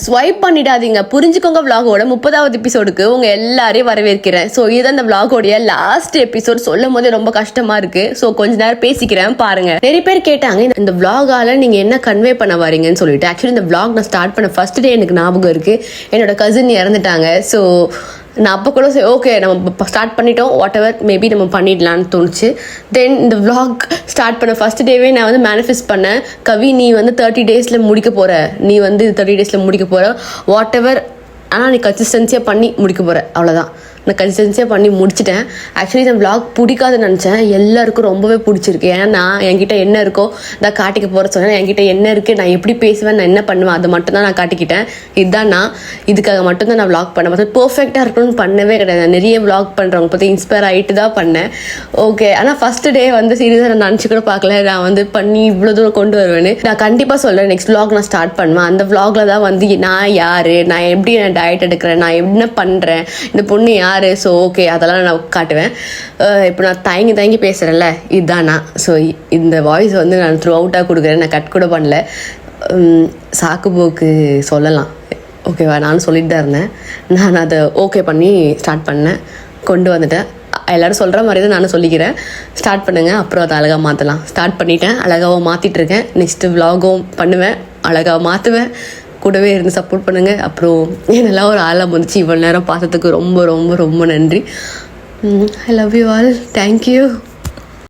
Swipe பண்ணிடாதீங்க. புரிஞ்சுக்கோங்க vlog-ஓட 30வது எபிசோடுக்கு உங்க எல்லாரையும் வரவேற்கிறேன். ஸோ இதுதான் இந்த vlog-ஓடைய லாஸ்ட் எபிசோட். சொல்லும் போது ரொம்ப கஷ்டமா இருக்கு. ஸோ கொஞ்ச நேரம் பேசிக்கிறேன் பாருங்க. நிறைய பேர் கேட்டாங்க இந்த vlog-ஆல நீங்க என்ன கன்வே பண்ண வரீங்கன்னு சொல்லிட்டு. ஆக்சுவலி இந்த vlog நான் ஸ்டார்ட் பண்ண ஃபர்ஸ்ட் டே எனக்கு ஞாபகம் இருக்கு. என்னோட கசின் இறந்துட்டாங்க. ஸோ நான் அப்போ கூட சரி ஓகே நம்ம ஸ்டார்ட் பண்ணிட்டோம், வாட் எவர் மேபி நம்ம பண்ணிடலான்னு தோணுச்சு. தென் இந்த vlog ஸ்டார்ட் பண்ண ஃபர்ஸ்ட் டேவே நான் வந்து மேனிஃபெஸ்ட் பண்ணேன், கவி நீ வந்து 30 டேஸில் முடிக்க போகிற, நீ வந்து 30 டேஸில் முடிக்க போகிற, வாட் எவர், ஆனால் நீ கன்சிஸ்டன்சியாக பண்ணி முடிக்க போகிற, அவ்வளோதான். நான் கன்சிஸ்டன்சியாக பண்ணி முடிச்சிட்டேன். ஆக்சுவலி இந்த vlog பிடிக்காதுன்னு நினச்சேன், எல்லாருக்கும் ரொம்பவே பிடிச்சிருக்கு. ஏன்னா நான் என்கிட்ட என்ன இருக்கோ நான் காட்டிக்க போகிற சொன்னேன். என்கிட்ட என்ன இருக்குது, நான் எப்படி பேசுவேன், நான் என்ன பண்ணுவேன், அதை மட்டும் தான் நான் காட்டிக்கிட்டேன். இதுதான் நான் இதுக்காக மட்டும்தான் நான் vlog பண்ணேன். மற்ற பர்ஃபெக்டாக இருக்கணும்னு பண்ணவே கிடையாது. நான் நிறைய vlog பண்ணுறவங்க பற்றி இன்ஸ்பயர் ஆகிட்டு தான் பண்ணேன். ஓகே, ஆனால் ஃபஸ்ட்டு டே வந்து சீரியஸாக நான் நினச்சி கூட பார்க்கல நான் வந்து பண்ணி இவ்வளோ தூரம் கொண்டு வருவேன்னு. நான் கண்டிப்பாக சொல்கிறேன், நெக்ஸ்ட் vlog நான் ஸ்டார்ட் பண்ணுவேன். அந்த vlogல தான் வந்து நான் யார், நான் எப்படி நான் டயட் எடுக்கிறேன், நான் என்ன பண்ணுறேன், இந்த பொண்ணு யார், ஸோ ஓகே அதெல்லாம் நான் காட்டுவேன். இப்போ நான் தயங்கி பேசுகிறேன்ல, இதுதான் நான். ஸோ இந்த வாய்ஸ் வந்து நான் த்ரூ அவுட்டாக கொடுக்குறேன், நான் கட் கூட பண்ணல. சாக்கு போக்கு சொல்லலாம், ஓகேவா, நானும் சொல்லிட்டு தான் இருந்தேன். நான் அதை ஓகே பண்ணி ஸ்டார்ட் பண்ணேன், கொண்டு வந்துட்டேன். எல்லோரும் சொல்கிற மாதிரி தான் நானும் சொல்லிக்கிறேன். ஸ்டார்ட் பண்ணுங்கள், அப்புறம் அதை அழகாக மாற்றலாம். ஸ்டார்ட் பண்ணிட்டேன், அழகாகவும் மாற்றிட்டுருக்கேன். நெக்ஸ்ட்டு vlog-ம் பண்ணுவேன், அழகாக மாற்றுவேன். கூடவே இருந்து சப்போர்ட் பண்ணுங்கள். அப்புறம் என்னெல்லாம் ஒரு ஆளாக வந்துச்சு இவ்வளோ நேரம் பார்த்ததுக்கு ரொம்ப ரொம்ப ரொம்ப நன்றி. I love you all. Thank you.